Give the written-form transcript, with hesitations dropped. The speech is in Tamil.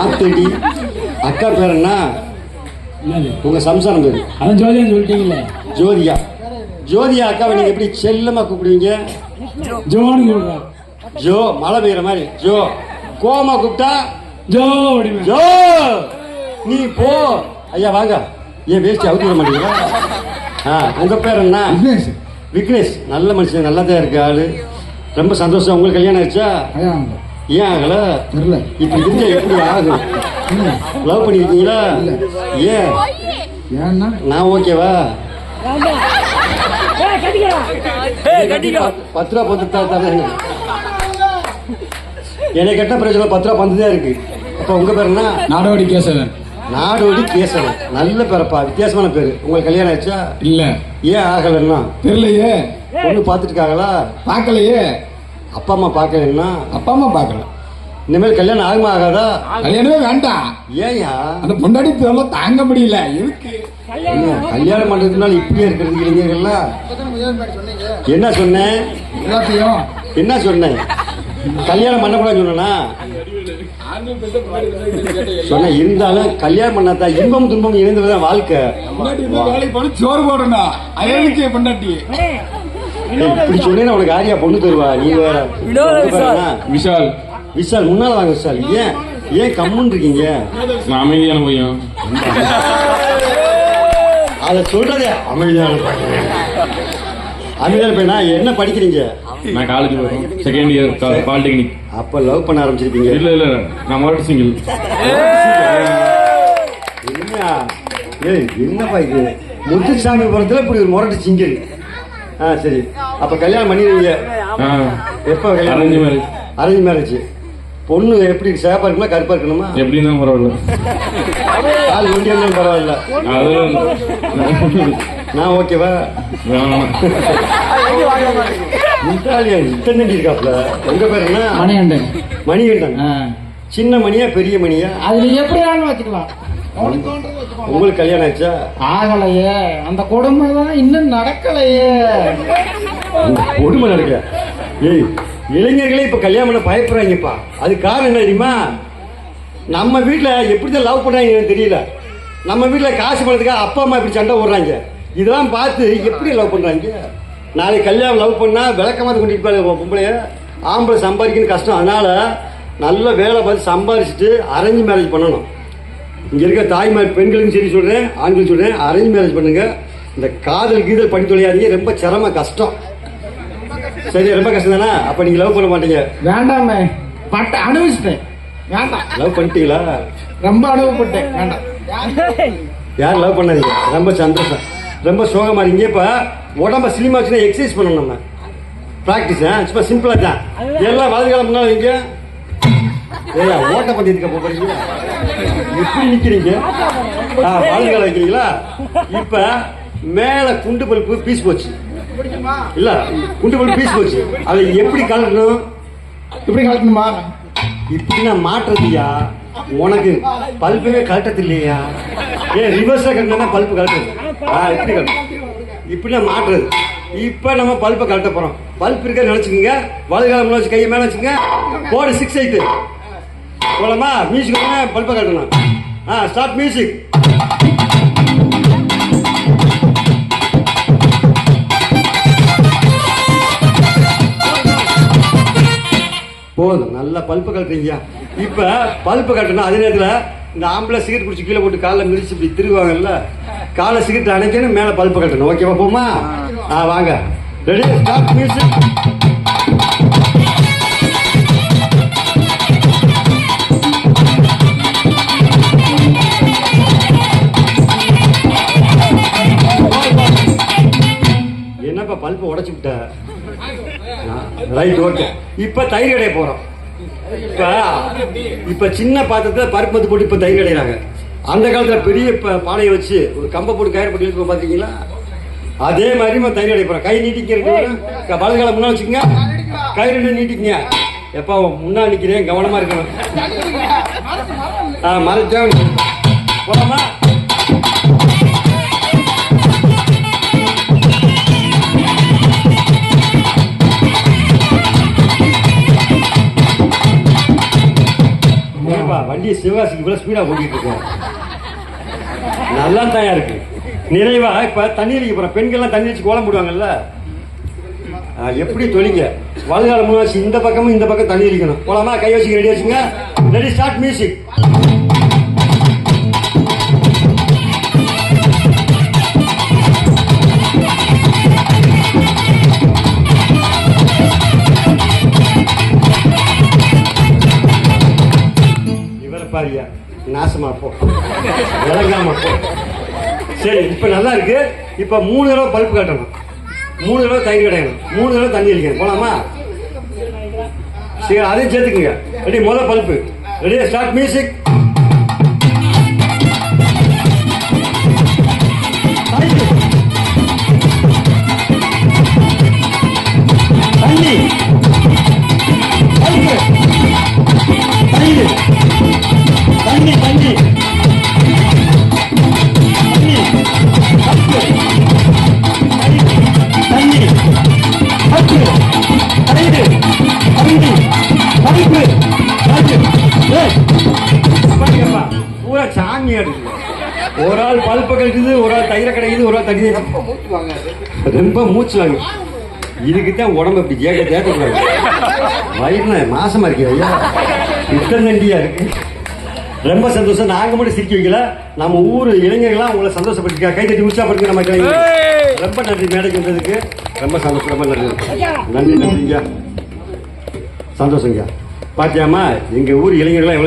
ஆத்தடி அக்கா பேர் என்ன? உங்க சம்சாரம் பேரு? அவன் ஜோதியா சொல்லிட்டீங்கல்ல. ஜோதியா. ஜோதியா அக்காவை நீங்க எப்படி செல்லமா கூப்பிடுவீங்க? ஜோன்னு கூப்பிடுறாரு. ஜோ மழை பெய்யற மாதிரி. ஜோ கோமா கூப்பிட்டா ஜோ. ஜோ நீ போ. ஐயா வாங்க. ஏன் வேஸ்ட் அவுத்து விட மாட்டீங்களா? உங்க பேர் என்ன? விக்னேஷ். விக்னேஷ் நல்ல மனுஷன், நல்லா தான் இருக்கு ஆளு. ரொம்ப சந்தோஷம். உங்களுக்கு கல்யாணம் ஆயிடுச்சா? ஏன் ஆகல? தெரியல. இப்ப இருந்தா எப்படி ஆகும்? லவ் பண்ணிருக்கீங்களா? ஏன்? ஏன்னா நான் ஓகேவா? 10 ரூபா பந்து தரேன். என்னை கெட்ட பிரச்சனை 10 ரூபா பந்து தான் இருக்கு. அப்ப உங்க பேர் என்ன? நாடோடி கேசவன். நாடோடி கேசவன் நல்ல பேரப்பா, வித்தியாசமான பேரு. உங்களுக்கு கல்யாணம் ஆயிடுச்சா? இல்ல. ஏன் ஆகலன்னா? தெரியலையே. பொண்ணு பாத்துட்டு இருக்காங்களா? பாக்கலையே. அப்பா அம்மா பாக்கலன்னா? அப்பா அம்மா பாக்கல. இனிமேல் கல்யாணம் ஆகுமா ஆகாதா? கல்யாணமே வேண்டாம். ஏயா? அந்த பொண்டாடி தொல்லை தாங்க முடியல. எதுக்கு கல்யாணம் பண்றதுனால இப்படியே இருக்கிறது இளைஞர்கள்ல? என்ன சொன்னேன்? என்ன சொன்னேன்? கல்யாணம் பண்ணக்கூடாது சொன்னா சொன்ன. இருந்தாலும் கல்யாணம் பண்ணாதா இன்பம் துன்பம் இணைந்துதான் வாழ்க்கை. சோறு போடணும். அயலுக்கு பொண்டாட்டி இப்படி சொன்னேன்னா உனக்கு ஆரியா பொண்ணு தருவா? நீ வேற. விஷால். விஷால் முன்னால வாங்க விஷால். ஏன் கம்முன்னு இருக்கீங்க? அமைதியான பையன். அத சொல்றதே அமைதியான பையன். அமைதியான பையனா? என்ன படிக்கிறீங்க? நான் காலேஜ் போறேன். Second year polytechnic. அப்ப லவ் பண்ண ஆரம்பிச்சிருப்பீங்க. இல்ல நான் மறுபடியும் சிங்கிள். என்னப்பா இது? முத்துசாமி புறத்துல இப்படி ஒரு முரட்டு சிங்கிள். சரி. அப்ப கல்யாணம் பண்ணிடுவீங்க. எப்ப கல்யாணம்? Arrange marriage. Arrange marriage. பொண்ணு எப்படி சேப்பா இருக்குமா கருப்பா இருக்கணுமா? எப்படின்னா பரவாயில்ல. கால் ஒண்டியம் பரவாயில்ல. நான் ஓகேவா? இத்தனை இருக்காப்ல. உங்க பேர் என்ன? மணிகண்டன். மணிகண்டன். சின்ன மணியா பெரிய மணியா? அது எப்படி வச்சுக்கலாம். உங்களுக்கு கல்யாணம் ஆச்சா? ஆகலையே. அந்த கொடுமை தான் இன்னும் நடக்கலையே. கொடுமை நடக்கல. ஏய், இளைஞர்களே இப்ப கல்யாணம் பண்ண பயப்படுறாங்கப்பா. அது காரணம் என்ன தெரியுமா? நம்ம வீட்டுல எப்படிதான் லவ் பண்றாங்கன்னு தெரியல. நம்ம வீட்டுல காசு பணத்துக்காக அப்பா அம்மா இப்படி சண்டை ஓடுறாங்க. இதெல்லாம் பார்த்து எப்படி லவ் பண்றாங்க? நாளைக்கு கல்யாணம் லவ் பண்ணா விளக்கமாத கொண்டிருப்பாங்க பொம்பளைய. ஆம்பளை சம்பாதிக்கணும் கஷ்டம். அதனால நல்ல வேலை பார்த்து சம்பாதிச்சுட்டு அரேஞ்ச் மேரேஜ் பண்ணணும். இங்க இருக்க தாய்மார் பெண்களுக்கும் சரி சொல்றேன், ஆண்களும் சொல்றேன், அரேஞ்ச் மேரேஜ் பண்ணுங்க. இந்த காதல் கீதல் பண்ணி தொலையாதீங்க. ரொம்ப சிரம கஷ்டம். சரி, ரொம்ப கஷ்டம் தானே? அப்ப நீங்க லவ் பண்ண மாட்டீங்க? வேண்டாமே. அனுபவிச்சிட்டேன். வேண்டாம். லவ் பண்ணிட்டீங்களா? ரொம்ப அனுபவப்பட்டேன். வேண்டாம். யாரும் லவ் பண்ணாதீங்க. ரொம்ப சந்தோஷம். ரொம்ப சோகமா இருக்கீங்க. இப்ப உடம்ப ஸ்லிம் ஆச்சுன்னா எக்ஸசைஸ் பண்ணணும். நம்ம பிராக்டிஸ் சும்மா சிம்பிளா தான். எல்லாம் வலது காலம் முன்னால வைங்க. ஏயா ஓட்ட பந்தயத்துக்கு போறீங்க? எப்படி நிக்கிறீங்க? வலது காலம் வைக்கிறீங்களா? இப்ப மேல குண்டு பல்பு பீஸ் போச்சு இல்ல? குண்டு பல்பு பீஸ் போச்சு. அதை எப்படி கலட்டணும்? எப்படி கலட்டணுமா? இப்படி நான் மாற்றுறதுயா. உனக்கு பல்புவே கலட்டது இல்லையா? ரிவர்ஸா கட்டினா பல்பு கலட்டுறது. எப்படி கலட்டும்? இப்படி நான் மாற்றுறது. இப்ப நம்ம பல்பை கலட்ட போறோம். பல்ப் இருக்க நினைச்சுக்கோங்க. வலது காலம் வச்சு கையை மேல வச்சுங்க. போடு 6-8 போலாமா? மியூசிக் பல்பை கட்டணும். Start music. போதும். நல்லா பல்பு கட்டுறீங்க. இப்ப பல்பு கட்டணும். அதே நேரத்தில் இந்த ஆம்பளை சிகரெட் குடிச்சு கீழே போட்டு காலில் மிதிச்சு இப்படி திருவாங்கல்ல, காலை சிகரெட் அணைக்கணும், மேல பல்பு கட்டணும். ஓகேவா? போமா? வாங்க. ரெடி? Start music. என்னப்பா பல்பு உடைச்சு விட்ட? Right, okay. இப்ப தயிர் கடைய போறோம். இப்ப சின்ன பாத்திரத்துல பருப்பு மத்து போட்டு இப்ப தயிர் கடைறாங்க. அந்த காலத்துல பெரிய பானையை வச்சு ஒரு கம்பை போட்டு கயிறு போட்டு இழுத்து பாத்தீங்களா? அதே மாதிரி நம்ம தயிர் கடை போறோம். கை நீட்டிக்க. வலது காலம் முன்னா வச்சுக்கோங்க. கை ரெண்டு நீட்டிக்கங்க. எப்பா முன்னா நிக்கிறேன், கவனமா இருக்கணும். மறைச்சா போலாமா? வண்டியை சிவகாசிக்கு இவ்வளோ ஸ்பீடாக ஓட்டிட்டு இருக்கேன். நல்லா தான் இருக்கு. நிறைவா இப்போ தண்ணி அடிக்க போகிறேன். பெண்கள்லாம் தண்ணி வச்சு கோலம் போடுவாங்கல்ல, எப்படி தொழிங்க வலதுகால முன்னாடி இந்த பக்கமும் இந்த பக்கம் தண்ணி அடிக்கணும். போலாமா? கை வச்சுக்க, ரெடி வச்சுங்க. Ready, start music. இவரை பாரியா, நாசமா போ, விளங்காம போ. சரி, இப்ப நல்லா இருக்கு. இப்ப 3 தடவை பல்ப் காட்டணும், 3 தடவை தயிர் கிடைக்கணும், 3 தடவை தண்ணி அடிக்கணும். போலாமா? சரி, அதையும் சேர்த்துக்குங்க. ரெடி, முதல் பல்ப்பு. Ready, start music. தண்ணி, பல்ப்பு, தயிர், தண்ணி, தண்ணி, தண்ணி, பல்ப்பு, தண்ணி, பல்ப்பு, தயிர், தண்ணி, பல்ப்பு, தயிர். பூரா சாமி அடிக்குது. ஒரு ஆள் பல்ப்பை கிடைக்குது, ஒரு ஆள் தயிரை கிடைக்குது, ஒரு ஆள் தண்ணி. ரொம்ப மூச்சு வாங்க. இதுக்குத்தான் உடம்பு இப்படி தேக்கக்கூடாது. வயிறு மாசமா இருக்கு ஐயா, இத்தண்டியா இருக்கு. ரொம்ப சந்தோஷம். நாங்க மட்டும் சிரிக்க வைக்கல, நம்ம ஊர் இளைஞர்கள்லாம் உங்களை சந்தோஷப்பட்டிருக்கா. கை தட்டி உற்சாகப்படுங்க நம்ம இளைஞர்கள். ரொம்ப நன்றி மேடைக்கு வந்ததுக்கு. ரொம்ப சந்தோஷம், ரொம்ப நன்றி. நன்றி, நன்றிங்க, சந்தோஷங்க. பாத்தியாமா, எங்க ஊர் இளைஞர்கள்லாம்